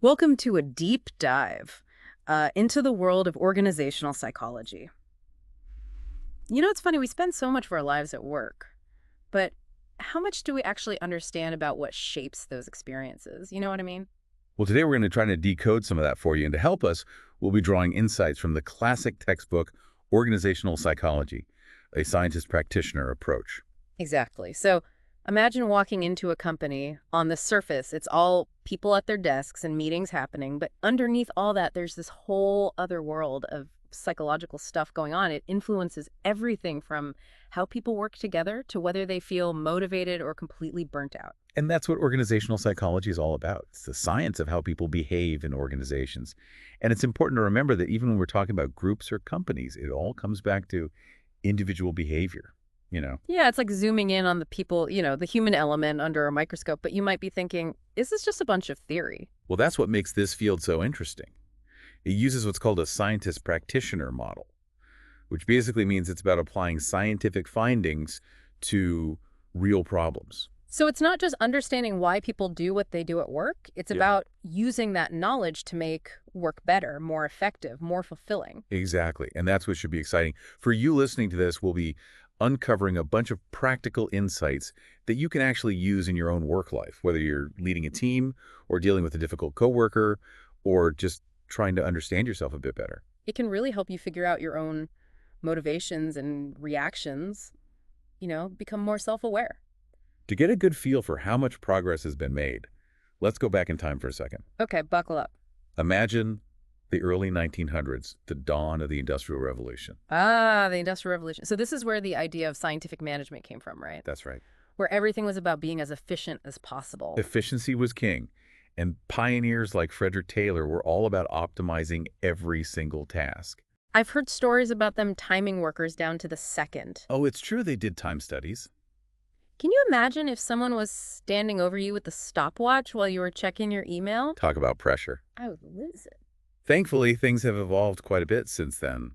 Welcome to a deep dive into the world of organizational psychology. It's funny, we spend so much of our lives at work, but how much do we actually understand about what shapes those experiences? You know what I mean? Well, today we're going to try to decode some of that for you. And to help us, we'll be drawing insights from the classic textbook, Organizational Psychology, a Scientist-Practitioner Approach. Exactly. So imagine walking into a company. On the surface, it's all people at their desks and meetings happening, but underneath all that, there's this whole other world of psychological stuff going on. It influences everything from how people work together to whether they feel motivated or completely burnt out. And that's what organizational psychology is all about. It's the science of how people behave in organizations. And it's important to remember that even when we're talking about groups or companies, it all comes back to individual behavior. Yeah, it's like zooming in on the people, the human element under a microscope, but you might be thinking, is this just a bunch of theory? Well, that's what makes this field so interesting. It uses what's called a Scientist-Practitioner Model, which basically means it's about applying scientific findings to real problems. So it's not just understanding why people do what they do at work. It's Yeah. about using that knowledge to make work better, more effective, more fulfilling. Exactly. And that's what should be exciting. For you listening to this, we'll be uncovering a bunch of practical insights that you can actually use in your own work life, whether you're leading a team or dealing with a difficult coworker or just trying to understand yourself a bit better. It can really help you figure out your own motivations and reactions, become more self-aware. To get a good feel for how much progress has been made, let's go back in time for a second. Okay, buckle up. Imagine the early 1900s, the dawn of the Industrial Revolution. Ah, the Industrial Revolution. So this is where the idea of scientific management came from, right? That's right. Where everything was about being as efficient as possible. Efficiency was king, and pioneers like Frederick Taylor were all about optimizing every single task. I've heard stories about them timing workers down to the second. Oh, it's true they did time studies. Can you imagine if someone was standing over you with a stopwatch while you were checking your email? Talk about pressure. I would lose it. Thankfully, things have evolved quite a bit since then.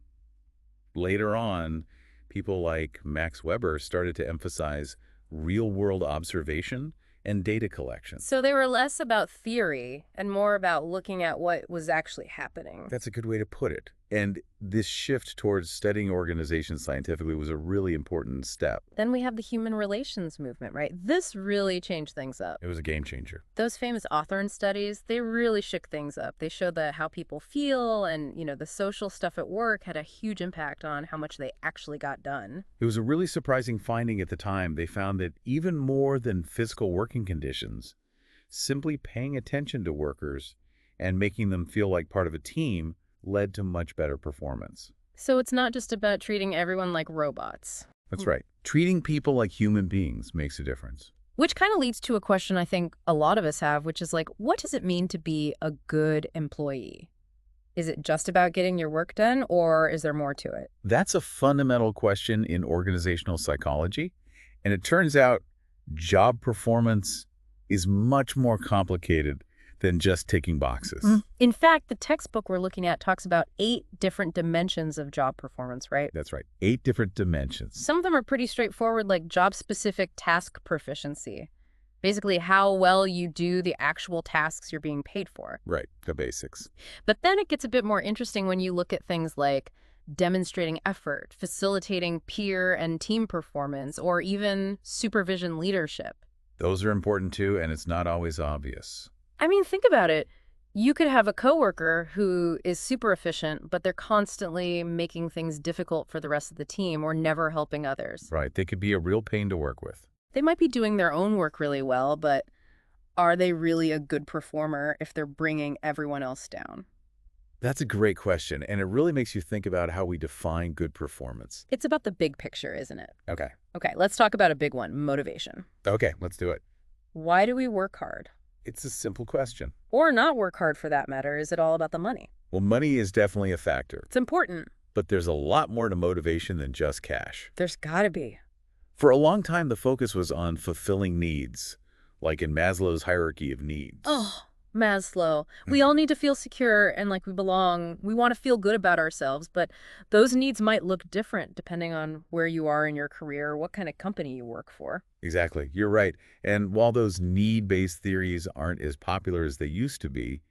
Later on, people like Max Weber started to emphasize real-world observation and data collection. So they were less about theory and more about looking at what was actually happening. That's a good way to put it. And this shift towards studying organizations scientifically was a really important step. Then we have the human relations movement, right? This really changed things up. It was a game changer. Those famous Hawthorne studies, they really shook things up. They showed that how people feel and, the social stuff at work had a huge impact on how much they actually got done. It was a really surprising finding at the time. They found that even more than physical working conditions, simply paying attention to workers and making them feel like part of a team led to much better performance. So it's not just about treating everyone like robots. That's right. Treating people like human beings makes a difference. Which kind of leads to a question I think a lot of us have, which is like, what does it mean to be a good employee? Is it just about getting your work done, or is there more to it? That's a fundamental question in organizational psychology. And it turns out job performance is much more complicated than just ticking boxes. In fact, the textbook we're looking at talks about 8 different dimensions of job performance, right? That's right. 8 different dimensions. Some of them are pretty straightforward, like job-specific task proficiency. Basically, how well you do the actual tasks you're being paid for. Right, the basics. But then it gets a bit more interesting when you look at things like demonstrating effort, facilitating peer and team performance, or even supervision leadership. Those are important too, and it's not always obvious. I mean, think about it. You could have a coworker who is super efficient, but they're constantly making things difficult for the rest of the team or never helping others. Right, they could be a real pain to work with. They might be doing their own work really well, but are they really a good performer if they're bringing everyone else down? That's a great question, and it really makes you think about how we define good performance. It's about the big picture, isn't it? Okay. Okay, let's talk about a big one, motivation. Okay, let's do it. Why do we work hard? It's a simple question. Or not work hard for that matter? Is it all about the money? Well, money is definitely a factor, It's important. but there's a lot more to motivation than just cash. There's gotta be. For a long time, the focus was on fulfilling needs, like in Maslow's hierarchy of needs. Oh, Maslow. We all need to feel secure and like we belong. We want to feel good about ourselves, but those needs might look different depending on where you are in your career, what kind of company you work for. Exactly. You're right. And while those need-based theories aren't as popular as they used to be,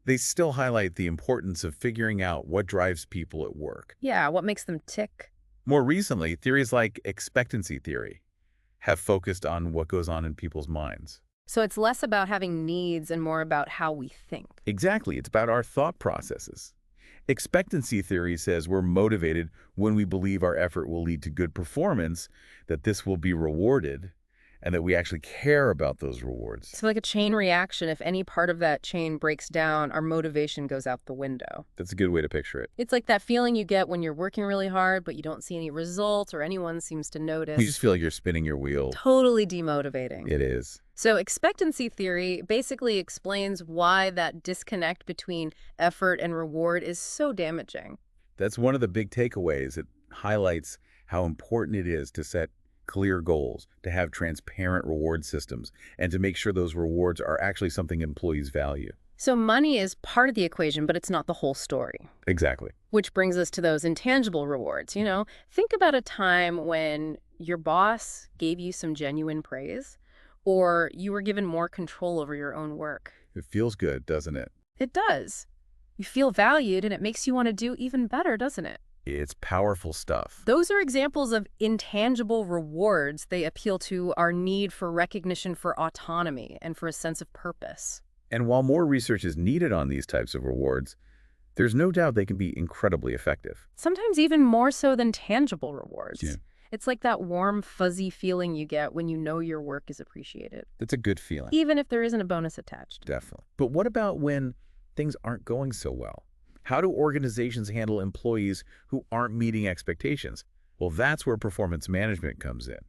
they still highlight the importance of figuring out what drives people at work. Yeah, what makes them tick? More recently, theories like expectancy theory have focused on what goes on in people's minds. So it's less about having needs and more about how we think. Exactly, it's about our thought processes. Expectancy theory says we're motivated when we believe our effort will lead to good performance, that this will be rewarded, and that we actually care about those rewards. So like a chain reaction, if any part of that chain breaks down, our motivation goes out the window. That's a good way to picture it. It's like that feeling you get when you're working really hard, but you don't see any results or anyone seems to notice. You just feel like you're spinning your wheel. Totally demotivating. It is. So expectancy theory basically explains why that disconnect between effort and reward is so damaging. That's one of the big takeaways. It highlights how important it is to set clear goals, to have transparent reward systems, and to make sure those rewards are actually something employees value. So money is part of the equation, but it's not the whole story. Exactly. Which brings us to those intangible rewards. Think about a time when your boss gave you some genuine praise, or you were given more control over your own work. It feels good, doesn't it? It does. You feel valued, and it makes you want to do even better, doesn't it? It's powerful stuff. Those are examples of intangible rewards. They appeal to our need for recognition, for autonomy, and for a sense of purpose. And while more research is needed on these types of rewards, there's no doubt they can be incredibly effective. Sometimes even more so than tangible rewards. Yeah. It's like that warm, fuzzy feeling you get when you know your work is appreciated. That's a good feeling. Even if there isn't a bonus attached. Definitely. But what about when things aren't going so well? How do organizations handle employees who aren't meeting expectations? Well, that's where performance management comes in,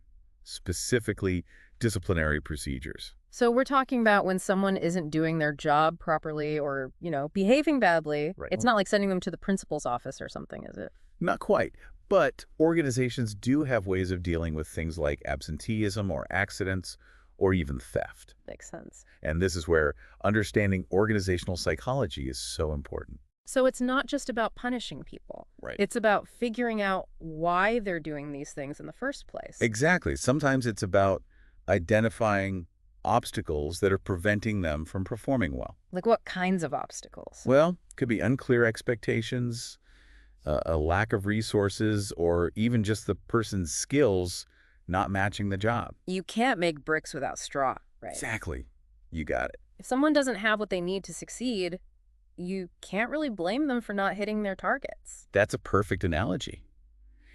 specifically disciplinary procedures. So we're talking about when someone isn't doing their job properly or, behaving badly. Right. It's not like sending them to the principal's office or something, is it? Not quite, but organizations do have ways of dealing with things like absenteeism or accidents or even theft. Makes sense. And this is where understanding organizational psychology is so important. So it's not just about punishing people. Right. It's about figuring out why they're doing these things in the first place. Exactly. Sometimes it's about identifying obstacles that are preventing them from performing well. Like what kinds of obstacles? Well, could be unclear expectations, a lack of resources, or even just the person's skills not matching the job. You can't make bricks without straw, right? Exactly. You got it. If someone doesn't have what they need to succeed, you can't really blame them for not hitting their targets. That's a perfect analogy.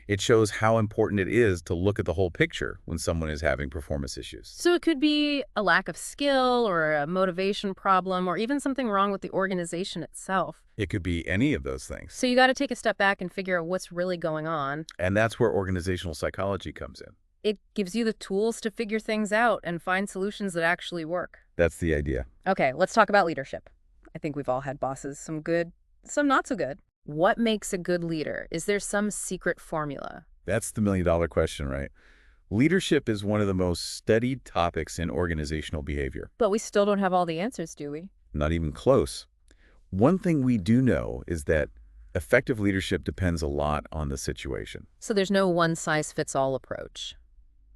It shows how important it is to look at the whole picture when someone is having performance issues. So it could be a lack of skill or a motivation problem or even something wrong with the organization itself. It could be any of those things. So you got to take a step back and figure out what's really going on. And that's where organizational psychology comes in. It gives you the tools to figure things out and find solutions that actually work. That's the idea. Okay, let's talk about leadership. I think we've all had bosses, some good, some not so good. What makes a good leader? Is there some secret formula? That's the million-dollar question, right? Leadership is one of the most studied topics in organizational behavior. But we still don't have all the answers, do we? Not even close. One thing we do know is that effective leadership depends a lot on the situation. So there's no one-size-fits-all approach.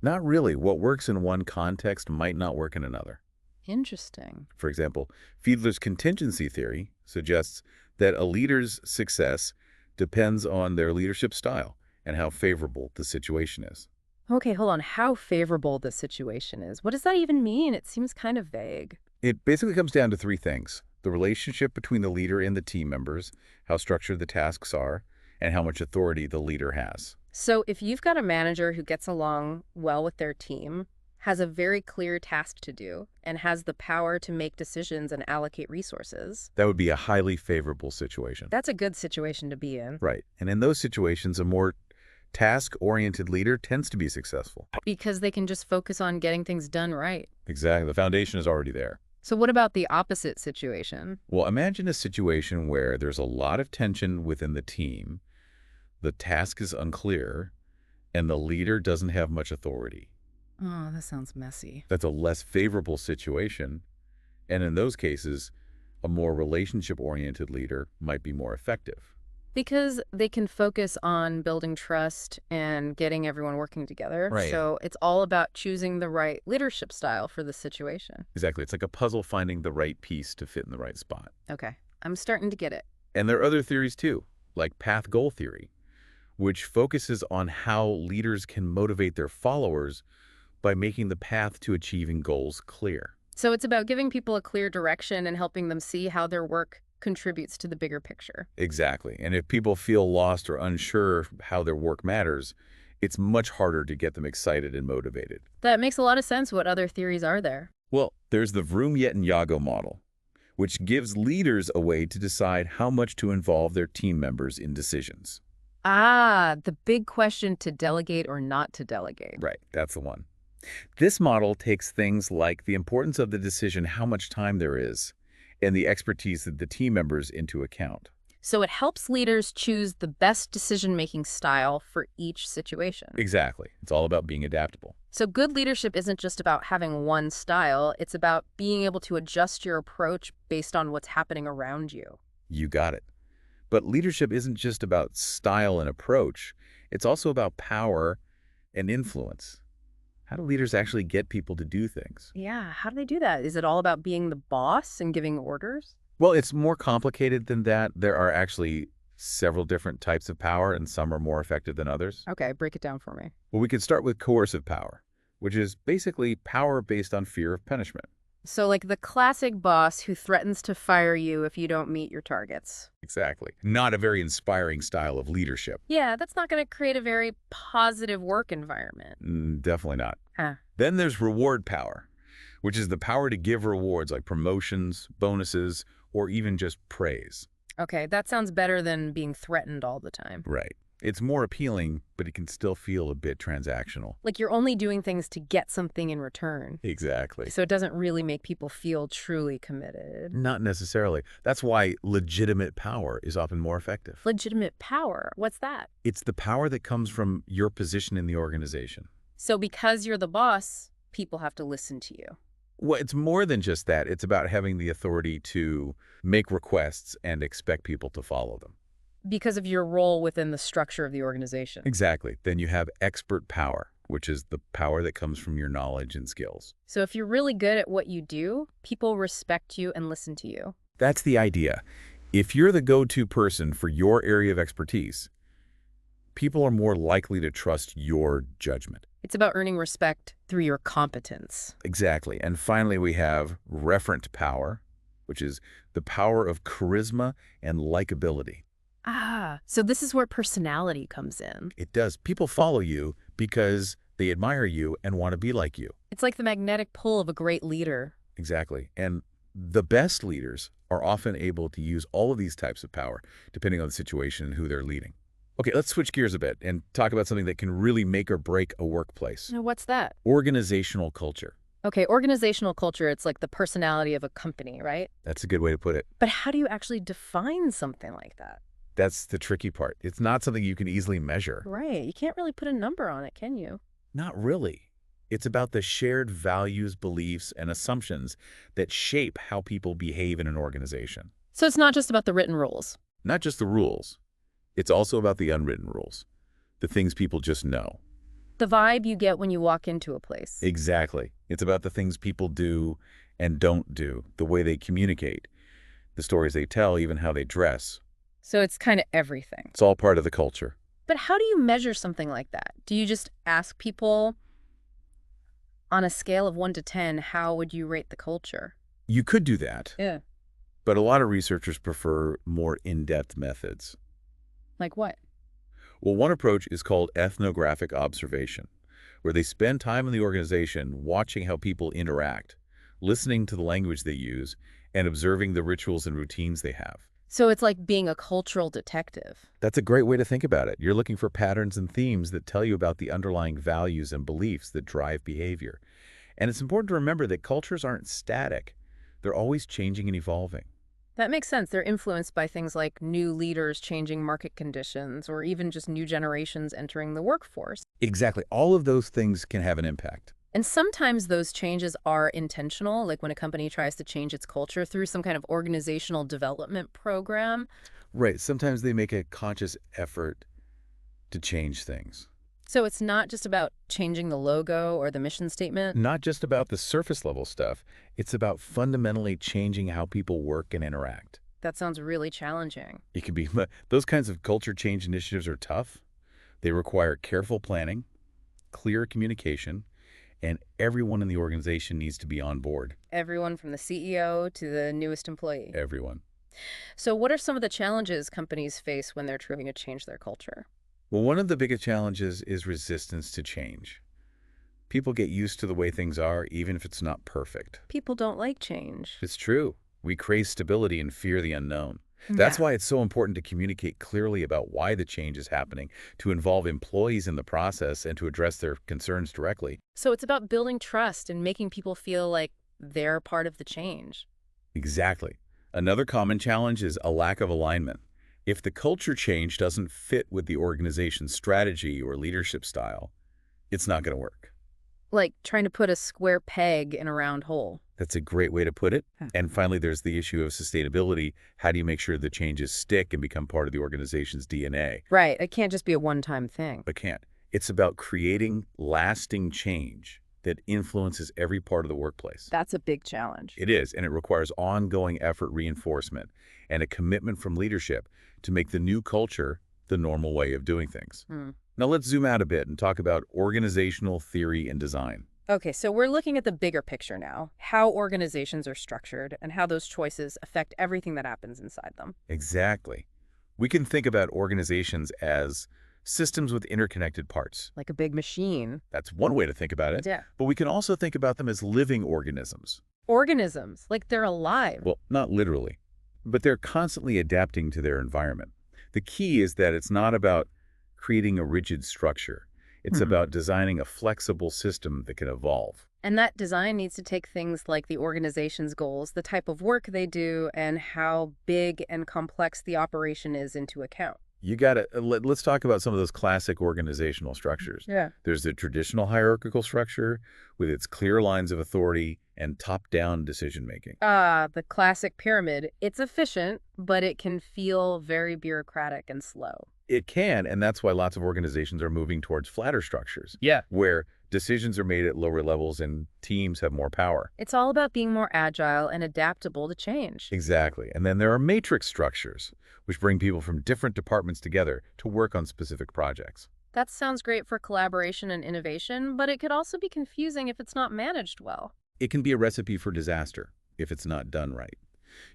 Not really. What works in one context might not work in another. Interesting. For example, Fiedler's contingency theory suggests that a leader's success depends on their leadership style and how favorable the situation is. Okay, hold on. How favorable the situation is. What does that even mean? It seems kind of vague. It basically comes down to three things: the relationship between the leader and the team members, how structured the tasks are, and how much authority the leader has. So if you've got a manager who gets along well with their team, has a very clear task to do, and has the power to make decisions and allocate resources, That would be a highly favorable situation. that's a good situation to be in. Right. And in those situations, a more task-oriented leader tends to be successful. Because they can just focus on getting things done right. Exactly. The foundation is already there. So what about the opposite situation? Well, imagine a situation where there's a lot of tension within the team, the task is unclear, and the leader doesn't have much authority. Oh, that sounds messy. That's a less favorable situation, and in those cases, a more relationship-oriented leader might be more effective. Because they can focus on building trust and getting everyone working together. Right. So it's all about choosing the right leadership style for the situation. Exactly. It's like a puzzle finding the right piece to fit in the right spot. Okay, I'm starting to get it. And there are other theories too, like path goal theory, which focuses on how leaders can motivate their followers by making the path to achieving goals clear. So it's about giving people a clear direction and helping them see how their work contributes to the bigger picture. Exactly. And if people feel lost or unsure how their work matters, it's much harder to get them excited and motivated. That makes a lot of sense. What other theories are there? Well, there's the Vroom-Yet-and-Yago model, which gives leaders a way to decide how much to involve their team members in decisions. Ah, the big question to delegate or not to delegate. Right, that's the one. This model takes things like the importance of the decision, how much time there is, and the expertise of the team members into account. So it helps leaders choose the best decision-making style for each situation. Exactly. It's all about being adaptable. So good leadership isn't just about having one style, it's about being able to adjust your approach based on what's happening around you. You got it. But leadership isn't just about style and approach. It's also about power and influence. How do leaders actually get people to do things? Yeah, how do they do that? Is it all about being the boss and giving orders? Well, it's more complicated than that. There are actually several different types of power, and some are more effective than others. Okay, break it down for me. Well, we could start with coercive power, which is basically power based on fear of punishment. So like the classic boss who threatens to fire you if you don't meet your targets. Exactly. Not a very inspiring style of leadership. Yeah, that's not going to create a very positive work environment. Definitely not. Huh. Then there's reward power, which is the power to give rewards like promotions, bonuses, or even just praise. Okay, that sounds better than being threatened all the time. Right. It's more appealing, but it can still feel a bit transactional. Like you're only doing things to get something in return. Exactly. So it doesn't really make people feel truly committed. Not necessarily. That's why legitimate power is often more effective. Legitimate power, what's that? It's the power that comes from your position in the organization. So because you're the boss, people have to listen to you. Well, it's more than just that. It's about having the authority to make requests and expect people to follow them. Because of your role within the structure of the organization. Exactly. Then you have expert power, which is the power that comes from your knowledge and skills. So if you're really good at what you do, people respect you and listen to you. That's the idea. If you're the go-to person for your area of expertise, people are more likely to trust your judgment. It's about earning respect through your competence. Exactly. And finally, we have referent power, which is the power of charisma and likability. Ah, so this is where personality comes in. It does. People follow you because they admire you and want to be like you. It's like the magnetic pull of a great leader. Exactly. And the best leaders are often able to use all of these types of power, depending on the situation and who they're leading. Okay, let's switch gears a bit and talk about something that can really make or break a workplace. Now, what's that? Organizational culture. Okay, organizational culture, it's like the personality of a company, right? That's a good way to put it. But how do you actually define something like that? That's the tricky part. It's not something you can easily measure. Right, you can't really put a number on it, can you? Not really. It's about the shared values, beliefs, and assumptions that shape how people behave in an organization. So it's not just about the written rules. Not just the rules. It's also about the unwritten rules, the things people just know. The vibe you get when you walk into a place. Exactly. It's about the things people do and don't do, the way they communicate, the stories they tell, even how they dress. So it's kind of everything. It's all part of the culture. But how do you measure something like that? Do you just ask people on a scale of 1 to 10, how would you rate the culture? You could do that, Yeah. but a lot of researchers prefer more in-depth methods. Like what? Well, one approach is called ethnographic observation, where they spend time in the organization watching how people interact, listening to the language they use, and observing the rituals and routines they have. So it's like being a cultural detective. That's a great way to think about it. You're looking for patterns and themes that tell you about the underlying values and beliefs that drive behavior. And it's important to remember that cultures aren't static. They're always changing and evolving. That makes sense. They're influenced by things like new leaders changing market conditions or even just new generations entering the workforce. Exactly. All of those things can have an impact. And sometimes those changes are intentional, like when a company tries to change its culture through some kind of organizational development program. Right. Sometimes they make a conscious effort to change things. So it's not just about changing the logo or the mission statement. Not just about the surface level stuff. It's about fundamentally changing how people work and interact. That sounds really challenging. It can be, those kinds of culture change initiatives are tough. They require careful planning, clear communication, and everyone in the organization needs to be on board. Everyone from the CEO to the newest employee. Everyone. So what are some of the challenges companies face when they're trying to change their culture? Well, one of the biggest challenges is resistance to change. People get used to the way things are, even if it's not perfect. People don't like change. It's true. We crave stability and fear the unknown. That's Yeah. why it's so important to communicate clearly about why the change is happening, to involve employees in the process, and to address their concerns directly. So it's about building trust and making people feel like they're part of the change. Exactly. Another common challenge is a lack of alignment. If the culture change doesn't fit with the organization's strategy or leadership style, it's not going to work. Like trying to put a square peg in a round hole. That's a great way to put it. Huh. And finally, there's the issue of sustainability. How do you make sure the changes stick and become part of the organization's DNA? Right. It can't just be a one-time thing. But can't. It's about creating lasting change that influences every part of the workplace. That's a big challenge. It is, and it requires ongoing effort reinforcement and a commitment from leadership to make the new culture the normal way of doing things. Hmm. Now let's zoom out a bit and talk about organizational theory and design. Okay, so we're looking at the bigger picture now, how organizations are structured and how those choices affect everything that happens inside them. Exactly. We can think about organizations as systems with interconnected parts. Like a big machine. That's one way to think about it. Yeah. But we can also think about them as living organisms. Organisms, like they're alive. Well, not literally, but they're constantly adapting to their environment. The key is that it's not about creating a rigid structure. It's about designing a flexible system that can evolve. And that design needs to take things like the organization's goals, the type of work they do, and how big and complex the operation is into account. You gotta, let's talk about some of those classic organizational structures. Yeah. There's the traditional hierarchical structure with its clear lines of authority and top-down decision-making. The classic pyramid. It's efficient, but it can feel very bureaucratic and slow. It can, and that's why lots of organizations are moving towards flatter structures. Yeah. Where decisions are made at lower levels and teams have more power. It's all about being more agile and adaptable to change. Exactly. And then there are matrix structures, which bring people from different departments together to work on specific projects. That sounds great for collaboration and innovation, but it could also be confusing if it's not managed well. It can be a recipe for disaster if it's not done right.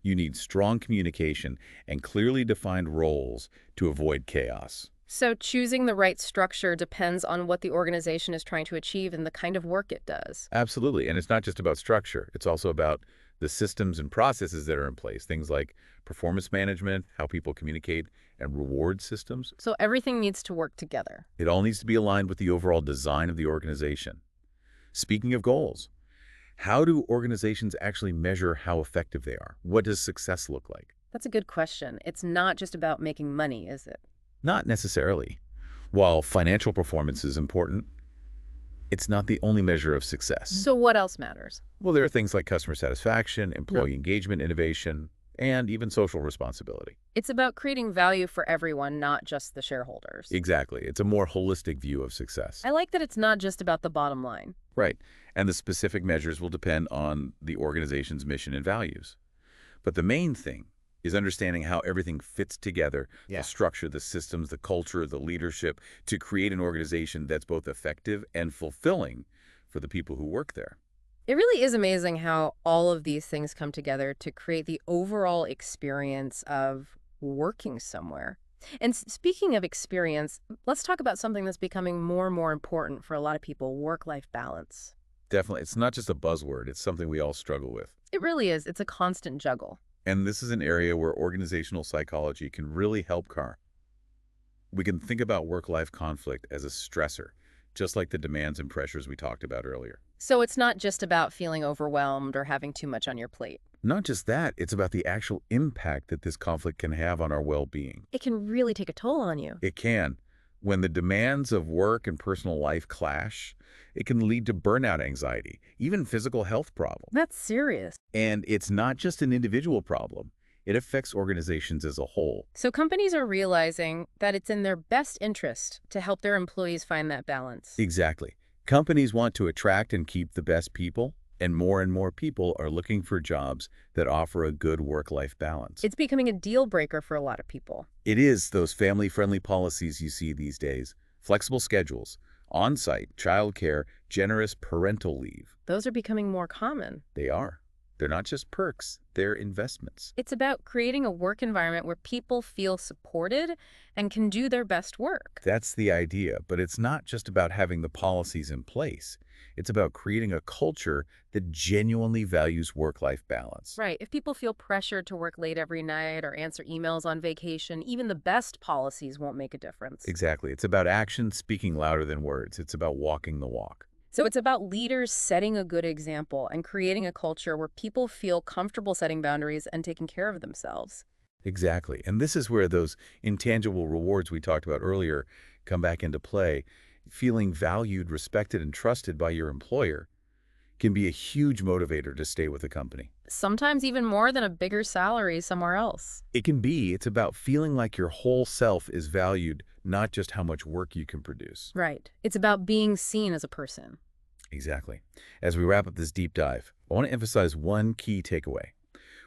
You need strong communication and clearly defined roles to avoid chaos. So choosing the right structure depends on what the organization is trying to achieve and the kind of work it does. Absolutely. And it's not just about structure. It's also about the systems and processes that are in place. Things like performance management, how people communicate, and reward systems. So everything needs to work together. It all needs to be aligned with the overall design of the organization. Speaking of goals, how do organizations actually measure how effective they are? What does success look like? That's a good question. It's not just about making money, is it? Not necessarily. While financial performance is important, it's not the only measure of success. So what else matters? Well, there are things like customer satisfaction, employee engagement, innovation, and even social responsibility. It's about creating value for everyone, not just the shareholders. Exactly. It's a more holistic view of success. I like that it's not just about the bottom line. Right. And the specific measures will depend on the organization's mission and values. But the main thing is understanding how everything fits together, the structure, the systems, the culture, the leadership, to create an organization that's both effective and fulfilling for the people who work there. It really is amazing how all of these things come together to create the overall experience of working somewhere. And speaking of experience, let's talk about something that's becoming more and more important for a lot of people, work-life balance. Definitely. It's not just a buzzword. It's something we all struggle with. It really is. It's a constant juggle. And this is an area where organizational psychology can really help Carr. We can think about work-life conflict as a stressor, just like the demands and pressures we talked about earlier. So it's not just about feeling overwhelmed or having too much on your plate. Not just that, it's about the actual impact that this conflict can have on our well-being. It can really take a toll on you. It can. When the demands of work and personal life clash, it can lead to burnout anxiety, even physical health problems. That's serious. And it's not just an individual problem. It affects organizations as a whole. So companies are realizing that it's in their best interest to help their employees find that balance. Exactly. Companies want to attract and keep the best people, And more people are looking for jobs that offer a good work-life balance. It's becoming a deal breaker for a lot of people. It is those family-friendly policies you see these days, flexible schedules, on-site childcare, generous parental leave. Those are becoming more common. They are. They're not just perks, they're investments. It's about creating a work environment where people feel supported and can do their best work. That's the idea, but it's not just about having the policies in place. It's about creating a culture that genuinely values work-life balance. Right. If people feel pressured to work late every night or answer emails on vacation, even the best policies won't make a difference. Exactly. It's about action speaking louder than words. It's about walking the walk. So it's about leaders setting a good example and creating a culture where people feel comfortable setting boundaries and taking care of themselves. Exactly. And this is where those intangible rewards we talked about earlier come back into play. Feeling valued, respected, and trusted by your employer can be a huge motivator to stay with the company. Sometimes even more than a bigger salary somewhere else. It can be. It's about feeling like your whole self is valued, not just how much work you can produce. Right. It's about being seen as a person. Exactly. As we wrap up this deep dive, I want to emphasize one key takeaway.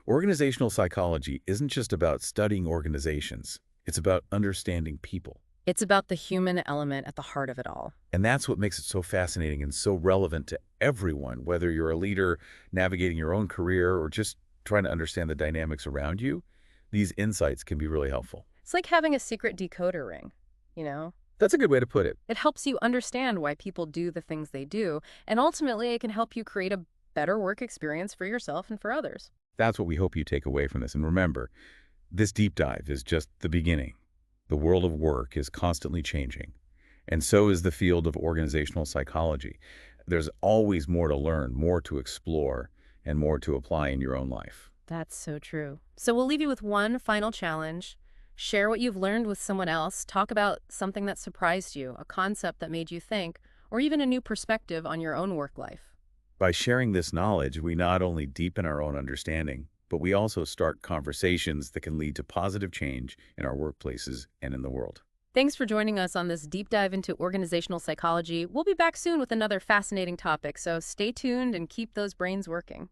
Organizational psychology isn't just about studying organizations. It's about understanding people. It's about the human element at the heart of it all. And that's what makes it so fascinating and so relevant to everyone, whether you're a leader navigating your own career or just trying to understand the dynamics around you. These insights can be really helpful. It's like having a secret decoder ring, you know? That's a good way to put it. It helps you understand why people do the things they do, and ultimately it can help you create a better work experience for yourself and for others. That's what we hope you take away from this. And remember, this deep dive is just the beginning. The world of work is constantly changing, and so is the field of organizational psychology. There's always more to learn, more to explore, and more to apply in your own life. That's so true. So we'll leave you with one final challenge. Share what you've learned with someone else. Talk about something that surprised you, a concept that made you think, or even a new perspective on your own work life. By sharing this knowledge, we not only deepen our own understanding, but we also start conversations that can lead to positive change in our workplaces and in the world. Thanks for joining us on this deep dive into organizational psychology. We'll be back soon with another fascinating topic, so stay tuned and keep those brains working.